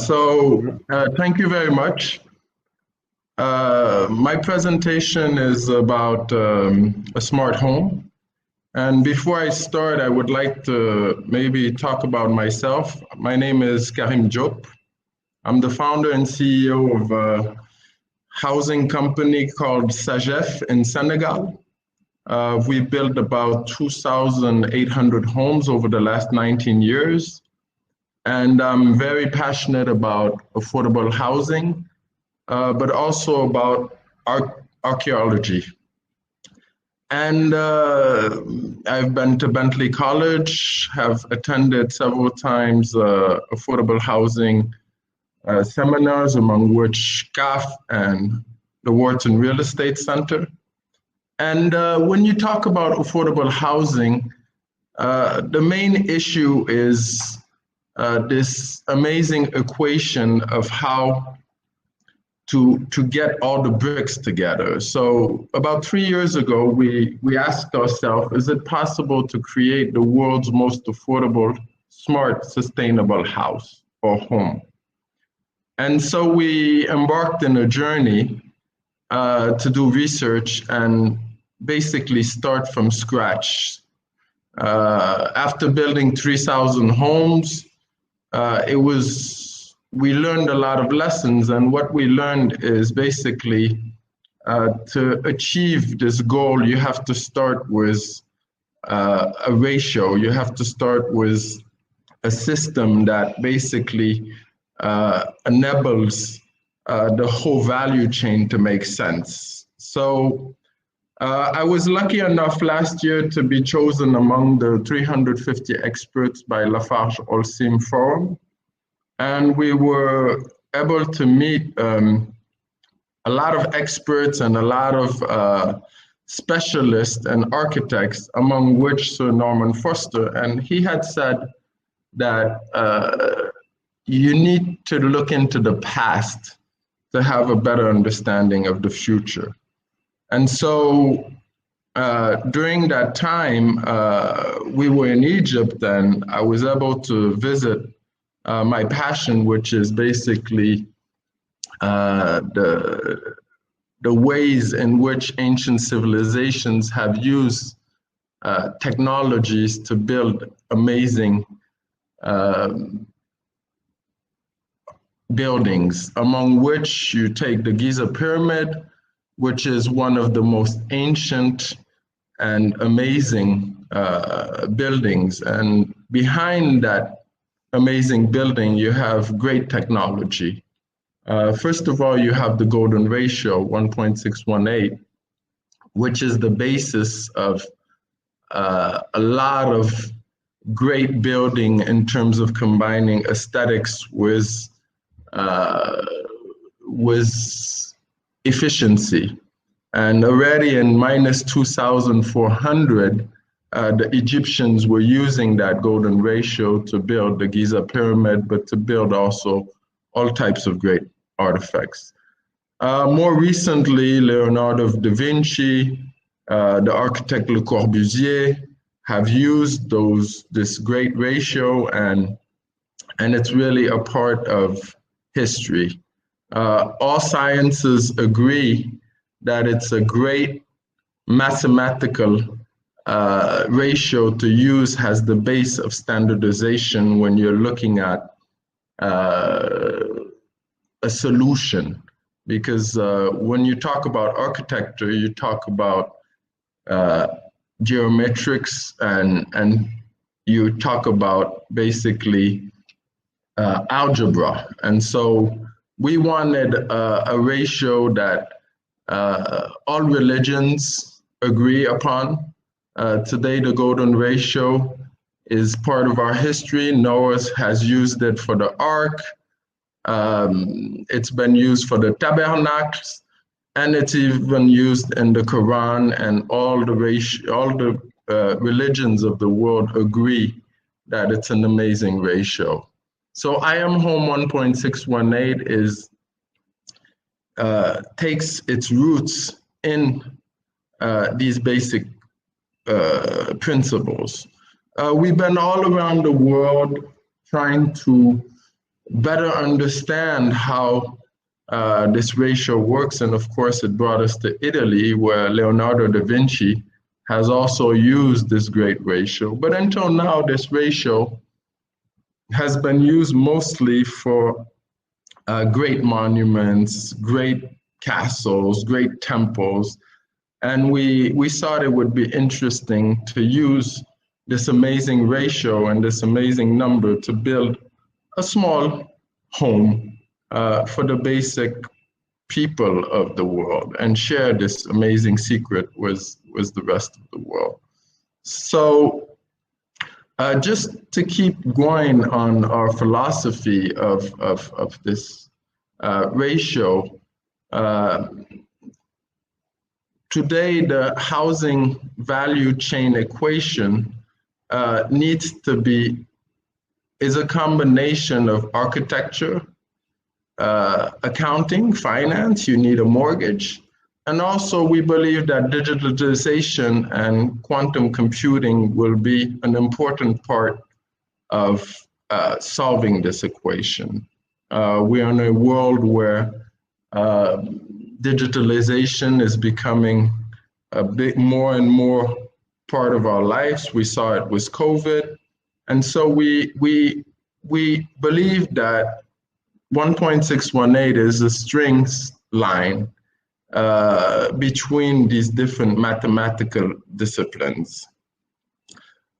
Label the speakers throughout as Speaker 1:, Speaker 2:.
Speaker 1: Thank you very much. My presentation is about a smart home. And before I start, I would like to maybe talk about myself. My name is Karim Diop. I'm the founder and CEO of a housing company called Sagem in Senegal. We built about 2,800 homes over the last 19 years. And I'm very passionate about affordable housing, but also about archaeology. And I've been to Bentley College, have attended several times affordable housing seminars, among which CAF and the Wharton Real Estate Center. And when you talk about affordable housing, the main issue is this amazing equation of how to get all the bricks together. So about 3 years ago, we asked ourselves, is it possible to create the world's most affordable, smart, sustainable house or home? And so we embarked in a journey to do research and basically start from scratch. After building 3,000 homes, we learned a lot of lessons, and what we learned is basically to achieve this goal, you have to start with a ratio. You have to start with a system that basically enables the whole value chain to make sense. So I was lucky enough last year to be chosen among the 350 experts by Lafarge Holcim Forum. And we were able to meet a lot of experts and a lot of specialists and architects, among which Sir Norman Foster. And he had said that you need to look into the past to have a better understanding of the future. And so during that time, we were in Egypt, and I was able to visit my passion, which is basically the ways in which ancient civilizations have used technologies to build amazing buildings, among which you take the Giza Pyramid, which is one of the most ancient and amazing buildings. And behind that amazing building, you have great technology. First of all, you have the golden ratio, 1.618, which is the basis of a lot of great building in terms of combining aesthetics with efficiency. And already in minus 2,400, the Egyptians were using that golden ratio to build the Giza Pyramid, but to build also all types of great artifacts. More recently, Leonardo da Vinci, the architect Le Corbusier have used this great ratio, and it's really a part of history. All sciences agree that it's a great mathematical ratio to use as the base of standardization when you're looking at a solution. Because when you talk about architecture, you talk about geometrics and you talk about basically algebra. And so we wanted a ratio that all religions agree upon. Today, the golden ratio is part of our history. Noah has used it for the ark. It's been used for the tabernacles, and it's even used in the Quran, and all the religions of the world agree that it's an amazing ratio. So I Am Home 1.618 takes its roots in these basic principles. We've been all around the world trying to better understand how this ratio works. And of course, it brought us to Italy, where Leonardo da Vinci has also used this great ratio. But until now, this ratio has been used mostly for great monuments, great castles, great temples. And we thought it would be interesting to use this amazing ratio and this amazing number to build a small home for the basic people of the world and share this amazing secret with the rest of the world. So just to keep going on our philosophy of this ratio, today the housing value chain equation is a combination of architecture, accounting, finance, you need a mortgage. And also we believe that digitalization and quantum computing will be an important part of solving this equation. We are in a world where digitalization is becoming a bit more and more part of our lives. We saw it with COVID. And so we believe that 1.618 is a strings line between these different mathematical disciplines.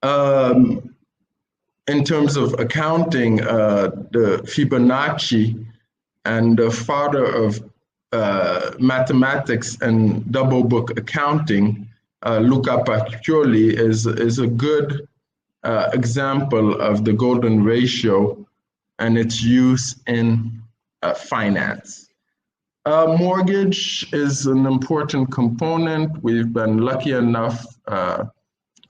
Speaker 1: In terms of accounting, the Fibonacci and the father of mathematics and double book accounting, Luca Pacioli, is a good example of the golden ratio and its use in finance. Mortgage is an important component. We've been lucky enough,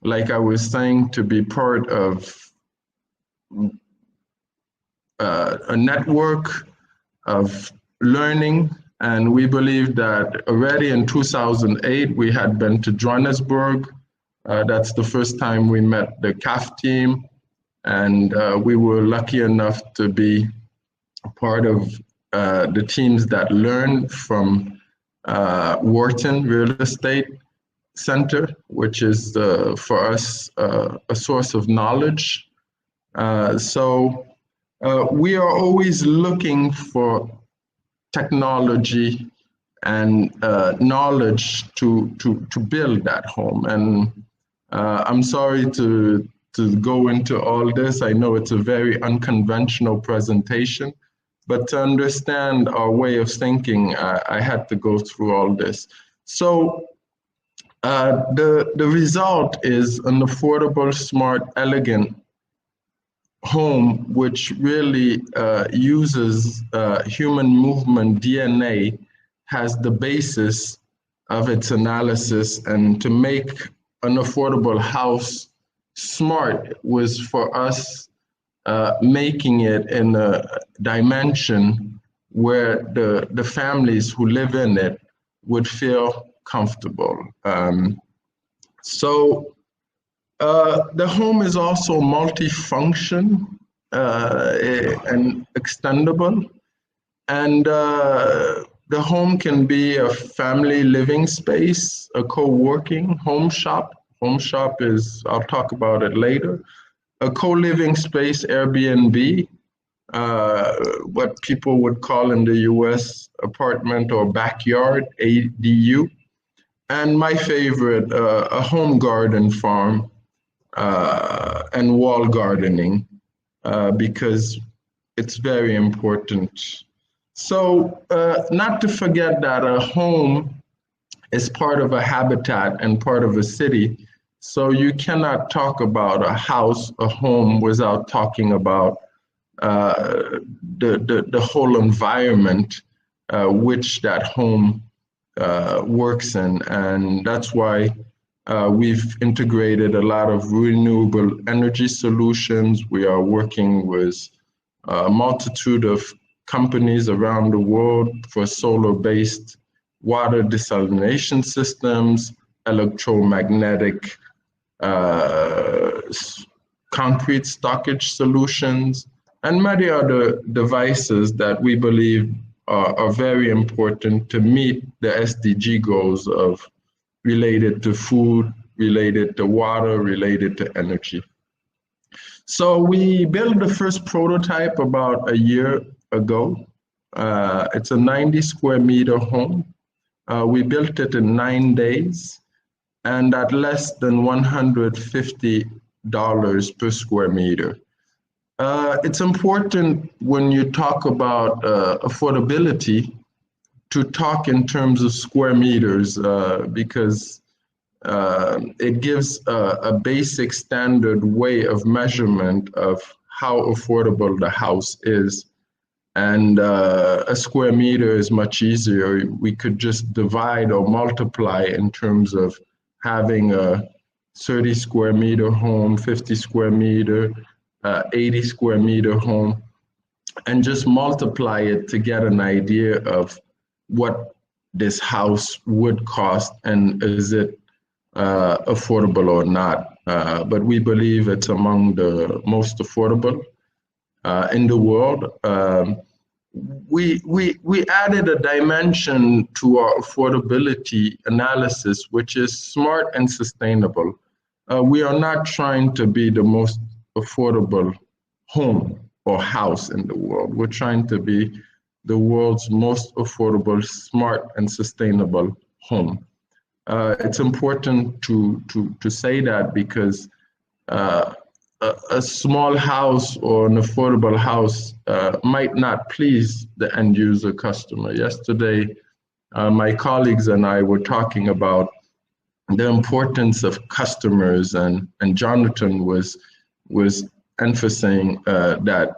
Speaker 1: like I was saying, to be part of a network of learning. And we believe that already in 2008, we had been to Johannesburg. That's the first time we met the CAF team. And we were lucky enough to be a part of the teams that learned from Wharton Real Estate Center, which is for us a source of knowledge. So we are always looking for technology and knowledge to build that home. And I'm sorry to go into all this. I know it's a very unconventional presentation, but to understand our way of thinking, I had to go through all this. So the result is an affordable, smart, elegant home, which really uses human movement DNA as the basis of its analysis. And to make an affordable house smart was for us making it in a dimension where the families who live in it would feel comfortable. So the home is also multifunction and extendable. And the home can be a family living space, a co-working home shop. Home shop is, I'll talk about it later. A co-living space, Airbnb, what people would call in the US apartment or backyard, ADU. And my favorite, a home garden farm and wall gardening, because it's very important. So not to forget that a home is part of a habitat and part of a city. So you cannot talk about a house, a home, without talking about the whole environment which that home works in. And that's why we've integrated a lot of renewable energy solutions. We are working with a multitude of companies around the world for solar-based water desalination systems, electromagnetic concrete stockage solutions, and many other devices that we believe are very important to meet the SDG goals of related to food, related to water, related to energy. So we built the first prototype about a year ago. It's a 90 square meter home. We built it in 9 days and at less than $150 per square meter. It's important when you talk about affordability to talk in terms of square meters because it gives a basic standard way of measurement of how affordable the house is. And a square meter is much easier. We could just divide or multiply in terms of having a 30 square meter home, 50 square meter, 80 square meter home, and just multiply it to get an idea of what this house would cost and is it affordable or not. But we believe it's among the most affordable in the world. We added a dimension to our affordability analysis, which is smart and sustainable. We are not trying to be the most affordable home or house in the world. We're trying to be the world's most affordable, smart, and sustainable home. It's important to say that because a small house or an affordable house might not please the end user customer. Yesterday, my colleagues and I were talking about the importance of customers, and Jonathan was emphasizing that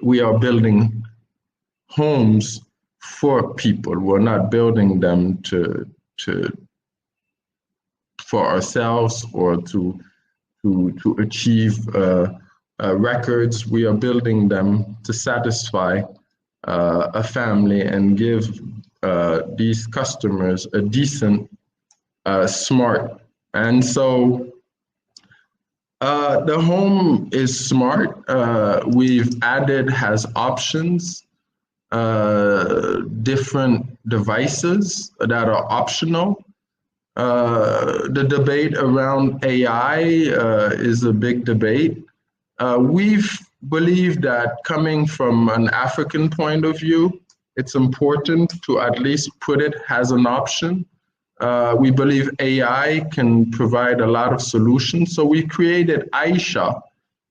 Speaker 1: we are building homes for people. We're not building them for ourselves or to achieve records. We are building them to satisfy a family and give these customers a decent, smart. And so the home is smart. We've added has options, different devices that are optional. The debate around AI is a big debate. We've believed that coming from an African point of view, it's important to at least put it as an option. We believe AI can provide a lot of solutions. So we created Aisha,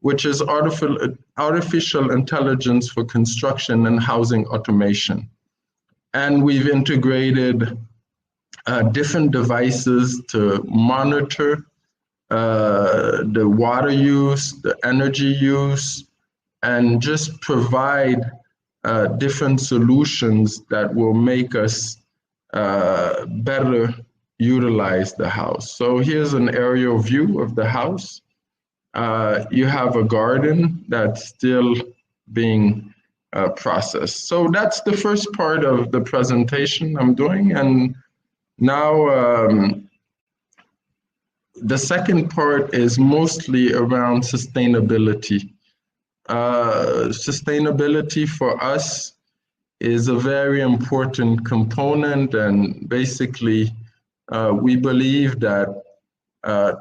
Speaker 1: which is artificial intelligence for construction and housing automation. And we've integrated different devices to monitor the water use, the energy use, and just provide different solutions that will make us better utilize the house. So here's an aerial view of the house. You have a garden that's still being processed. So that's the first part of the presentation I'm doing. And now, the second part is mostly around sustainability. Sustainability for us is a very important component, and basically, we believe that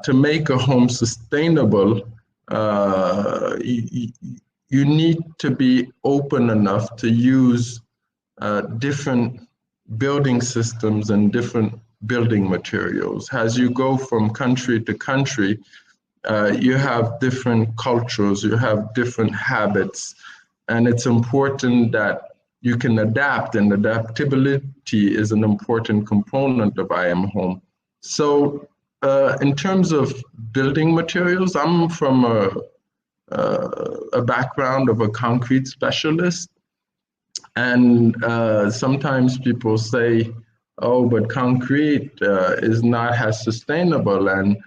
Speaker 1: to make a home sustainable, you need to be open enough to use different building systems and different building materials. As you go from country to country, you have different cultures, you have different habits, and it's important that you can adapt, and adaptability is an important component of I Am Home. So in terms of building materials, I'm from a background of a concrete specialist. And sometimes people say, oh, but concrete is not as sustainable. And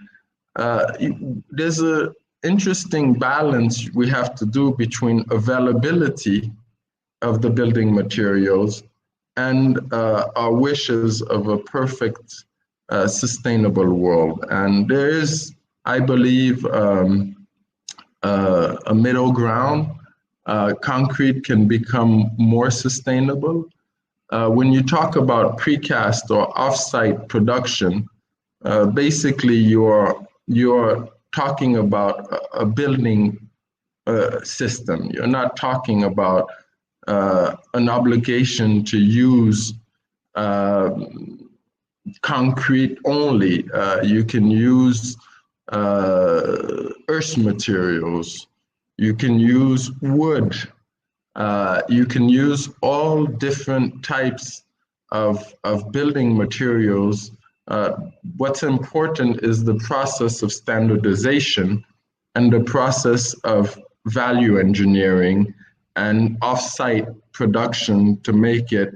Speaker 1: there's an interesting balance we have to do between availability of the building materials and our wishes of a perfect, sustainable world. And there is, I believe, a middle ground. concrete can become more sustainable. When you talk about precast or offsite production, basically you're talking about a building system. You're not talking about an obligation to use uh, concrete only. You can use earth materials. You can use wood. You can use all different types of building materials. What's important is the process of standardization and the process of value engineering and offsite production to make it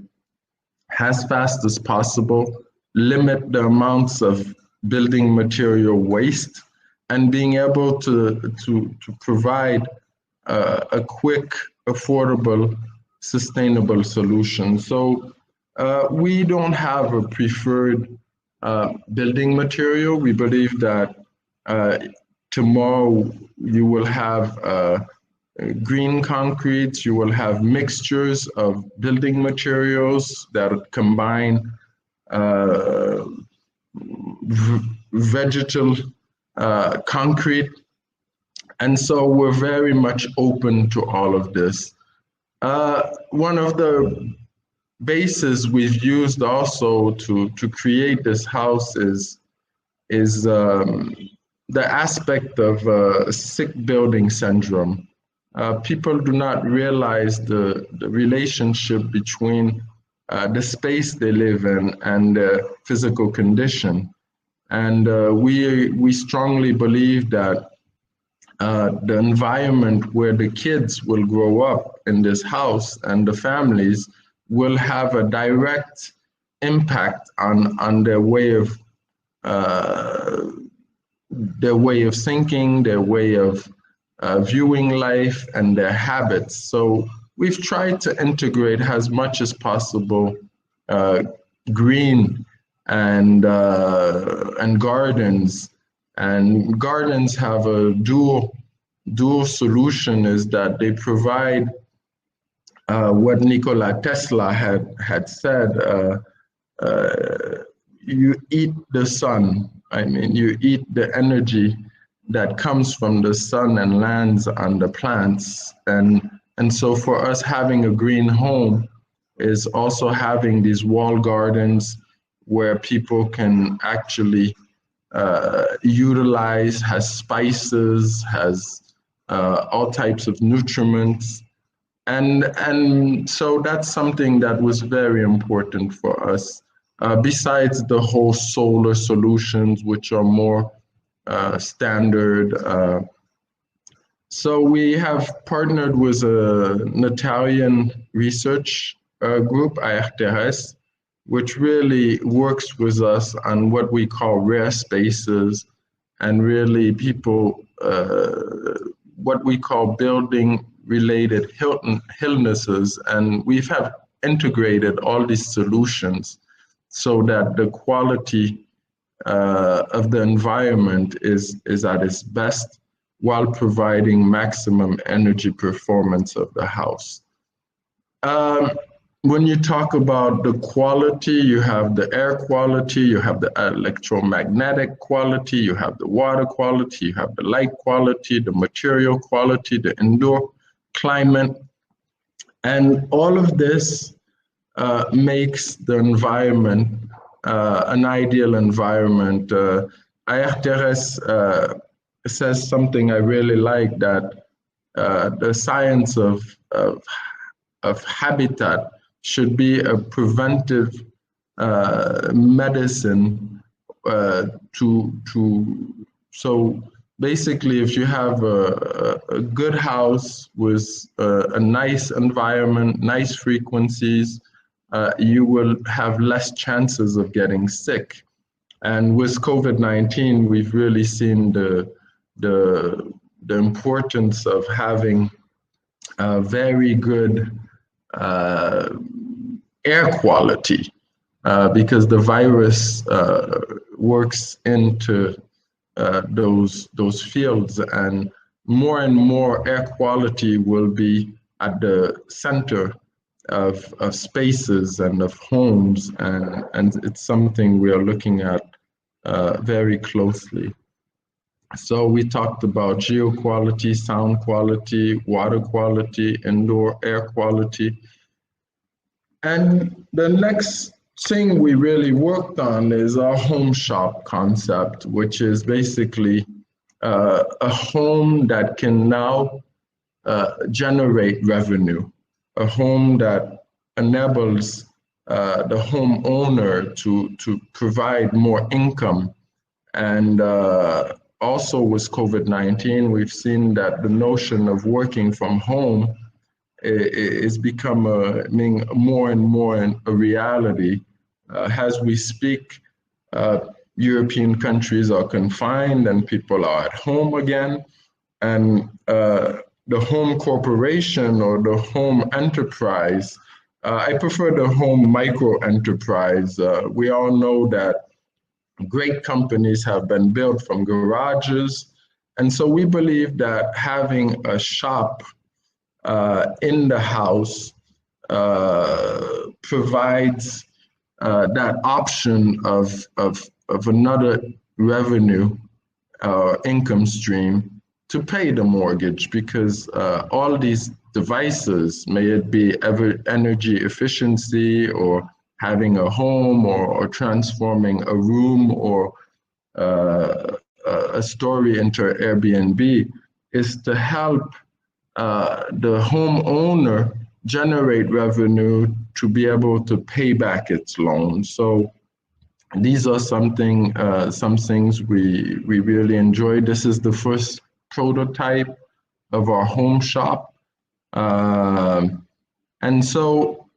Speaker 1: as fast as possible, limit the amounts of building material waste, and being able to provide a quick, affordable, sustainable solution. So we don't have a preferred building material. We believe that tomorrow you will have green concretes, you will have mixtures of building materials that combine vegetal concrete. And so we're very much open to all of this. One of the bases we've used also to create this house is the aspect of sick building syndrome. People do not realize the relationship between the space they live in and the physical condition. And we strongly believe that the environment where the kids will grow up in this house and the families will have a direct impact on their way of thinking, their way of viewing life, and their habits. So we've tried to integrate as much as possible green and gardens. And gardens have a dual solution, is that they provide what Nikola Tesla had said, you eat the sun. I mean, you eat the energy that comes from the sun and lands on the plants. And so for us, having a green home is also having these wall gardens where people can actually utilize, has spices, has all types of nutriments. And so that's something that was very important for us. Besides the whole solar solutions, which are more standard. So we have partnered with an Italian research group, ARTRS, which really works with us on what we call rare spaces and really people, what we call building related illnesses. And we have integrated all these solutions so that the quality of the environment is at its best while providing maximum energy performance of the house. When you talk about the quality, you have the air quality, you have the electromagnetic quality, you have the water quality, you have the light quality, the material quality, the indoor climate. And all of this makes the environment an ideal environment. ARTRS says something I really like, that the science of habitat should be a preventive medicine so basically, if you have a good house with a nice environment, nice frequencies, you will have less chances of getting sick. And with COVID-19, we've really seen the importance of having a very good air quality, because the virus works into those fields, and more air quality will be at the center of spaces and of homes, and it's something we are looking at very closely. So we talked about geo quality, sound quality, water quality, indoor air quality. And the next thing we really worked on is our home shop concept, which is basically a home that can now generate revenue, a home that enables the homeowner to provide more income. And also with COVID-19, we've seen that the notion of working from home is becoming more and more a reality. As we speak, European countries are confined and people are at home again. And the home corporation or the home enterprise, I prefer the home micro enterprise. We all know that great companies have been built from garages. And so we believe that having a shop in the house provides that option of another revenue income stream to pay the mortgage, because all these devices, may it be energy efficiency or having a home or transforming a room or a story into Airbnb, is to help the homeowner generate revenue to be able to pay back its loan. So these are some things we really enjoy. This is the first prototype of our home shop. And so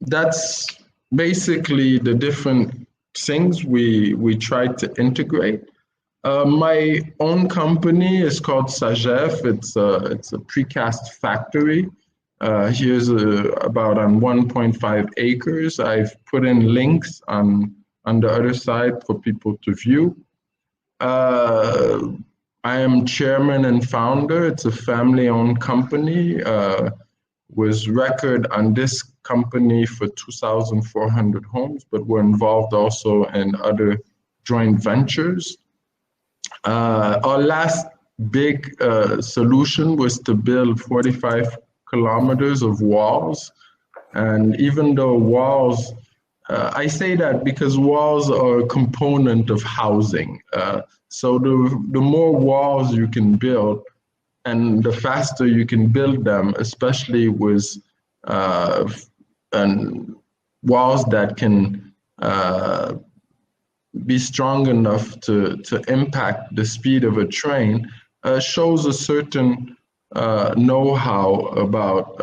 Speaker 1: that's basically the different things we try to integrate. My own company is called Sagem. It's a precast factory. Here's about on 1.5 acres. I've put in links on the other side for people to view. I am chairman and founder. It's a family-owned company. Was record on this company for 2,400 homes, but we're involved also in other joint ventures. Our last big solution was to build 45 kilometers of walls. And even though walls, I say that because walls are a component of housing. So the more walls you can build, and the faster you can build them, especially with and walls that can be strong enough to impact the speed of a train, shows a certain know-how about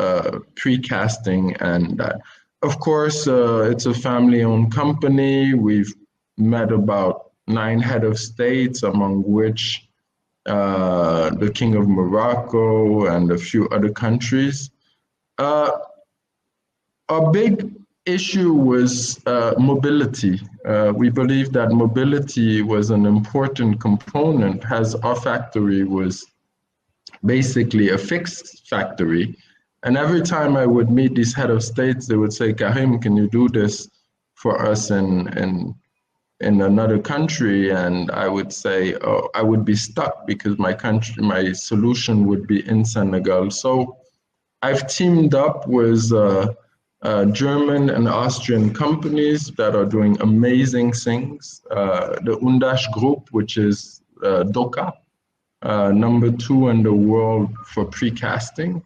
Speaker 1: precasting. And of course, it's a family-owned company. We've met about 9 head of states, among which the King of Morocco and a few other countries. Our big issue was mobility. We believe that mobility was an important component, as our factory was basically a fixed factory. And every time I would meet these head of states, they would say, Karim, can you do this for us in another country? And I would say, oh, I would be stuck because my solution would be in Senegal. So I've teamed up with German and Austrian companies that are doing amazing things. The Undash Group, which is Doka, #2 in the world for precasting,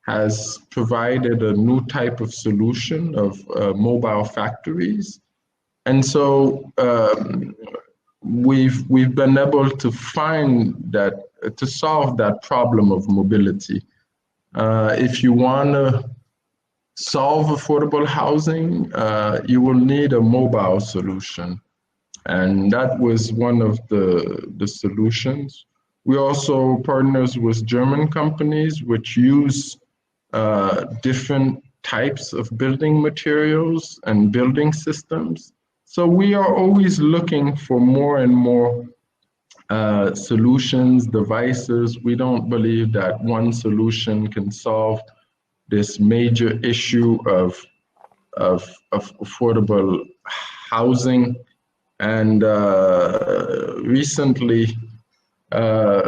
Speaker 1: has provided a new type of solution of mobile factories. And so we've been able to find that, to solve that problem of mobility. If you want to solve affordable housing, you will need a mobile solution. And that was one of the solutions. We also partners with German companies which use different types of building materials and building systems. So we are always looking for more and more solutions, devices. We don't believe that one solution can solve this major issue of affordable housing. And recently, I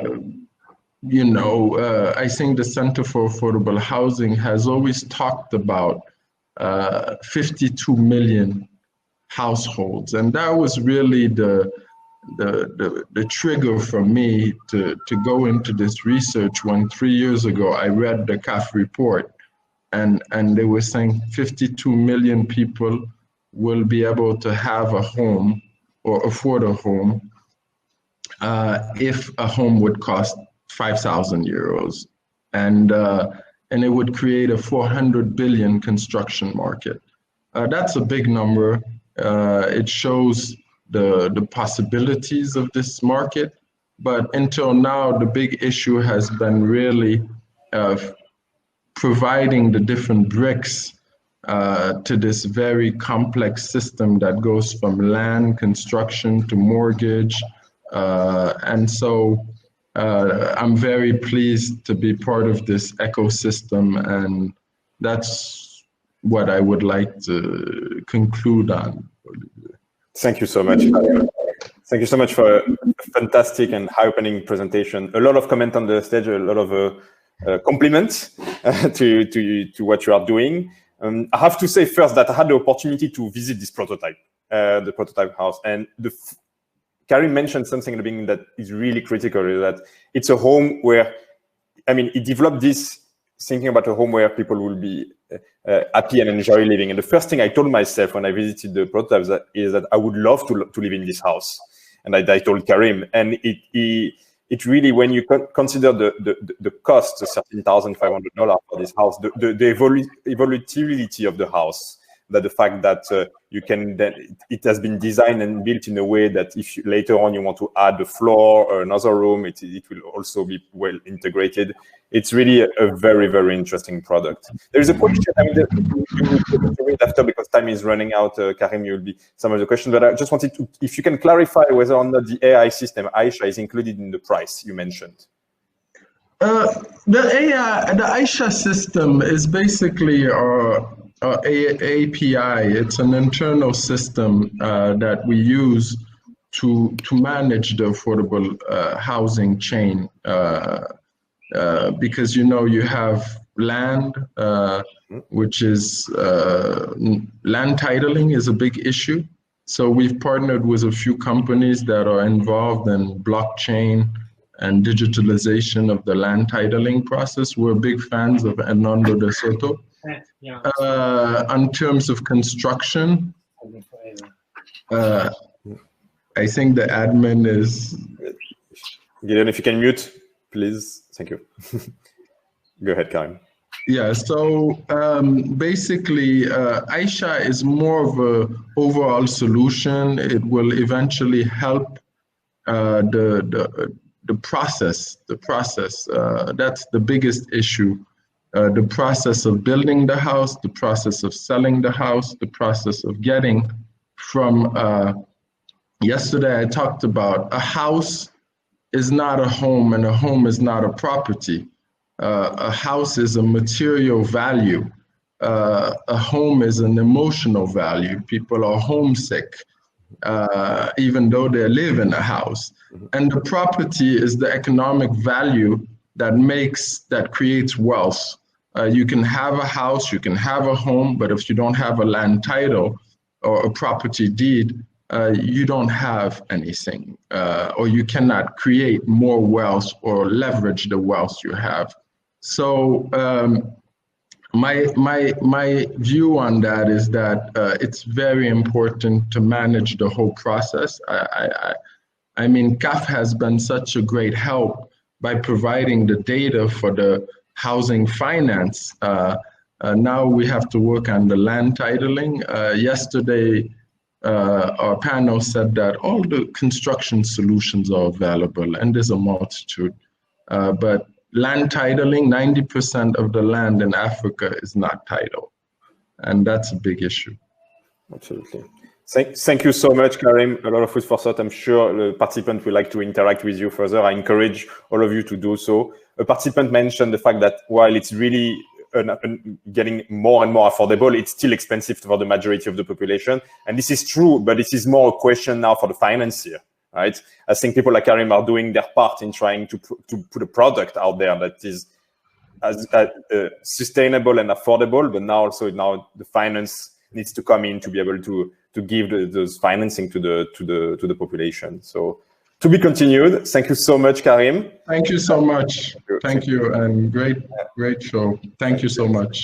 Speaker 1: think the Center for Affordable Housing has always talked about 52 million households, and that was really the trigger for me to go into this research when 3 years ago I read the CAF report, and they were saying 52 million people will be able to have a home or afford a home if a home would cost 5,000 euros, and it would create a 400 billion construction market. That's a big number. It shows the possibilities of this market, but until now, the big issue has been really providing the different bricks to this very complex system that goes from land, construction to mortgage. And so I'm very pleased to be part of this ecosystem, and that's what I would like to conclude on.
Speaker 2: Thank you so much. Thank you so much for a fantastic and eye-opening presentation. A lot of comment on the stage, a lot of compliments to what you are doing. I have to say first that I had the opportunity to visit this prototype, the prototype house, and Karim mentioned something at the beginning that is really critical, is that it's a home where, he developed this thinking about a home where people will be happy and enjoy living. And the first thing I told myself when I visited the prototype is that I would love to live in this house. And I told Karim, and it really, when you consider the cost, the $13,500 for this house, the evolutivity of the house, that the fact that it has been designed and built in a way that if later on you want to add a floor or another room, it will also be well integrated. It's really a very, very interesting product. There is a question, you will read after because time is running out. Karim, you will be some of the questions, but I just wanted to, if you can clarify whether or not the AI system, Aisha, is included in the price you mentioned.
Speaker 1: The Aisha system is basically API. It's an internal system that we use to manage the affordable housing chain, because you have land, which is land titling is a big issue. So we've partnered with a few companies that are involved in blockchain and digitalization of the land titling process. We're big fans of Hernando de Soto. In terms of construction, I think the admin is...
Speaker 2: Gideon, if you can mute, please. Thank you. Go ahead, Karim.
Speaker 1: Yeah, so basically, Aisha is more of an overall solution. It will eventually help the process. That's the biggest issue. The process of building the house, the process of selling the house, the process of getting from, yesterday I talked about a house is not a home and a home is not a property. A house is a material value. A home is an emotional value. People are homesick, even though they live in a house. And the property is the economic value that creates wealth. You can have a house, you can have a home, but if you don't have a land title or a property deed, you don't have anything, or you cannot create more wealth or leverage the wealth you have. So my view on that is that it's very important to manage the whole process. I mean, CAF has been such a great help by providing the data for the housing finance. Now we have to work on the land titling. Yesterday, our panel said that all the construction solutions are available, and there's a multitude. But land titling, 90% of the land in Africa is not titled, and that's a big issue.
Speaker 2: Absolutely. Thank you so much, Karim. A lot of food for thought. I'm sure the participant will like to interact with you further. I encourage all of you to do so. A participant mentioned the fact that while it's really getting more and more affordable, it's still expensive for the majority of the population. And this is true, but this is more a question now for the financier, right? I think people like Karim are doing their part in trying to put a product out there that is as sustainable and affordable, but now the finance needs to come in to be able to give those financing to the population. So to be continued. Thank you so much, Karim.
Speaker 1: Thank you so much. Thank you, and great show. Thank you so much.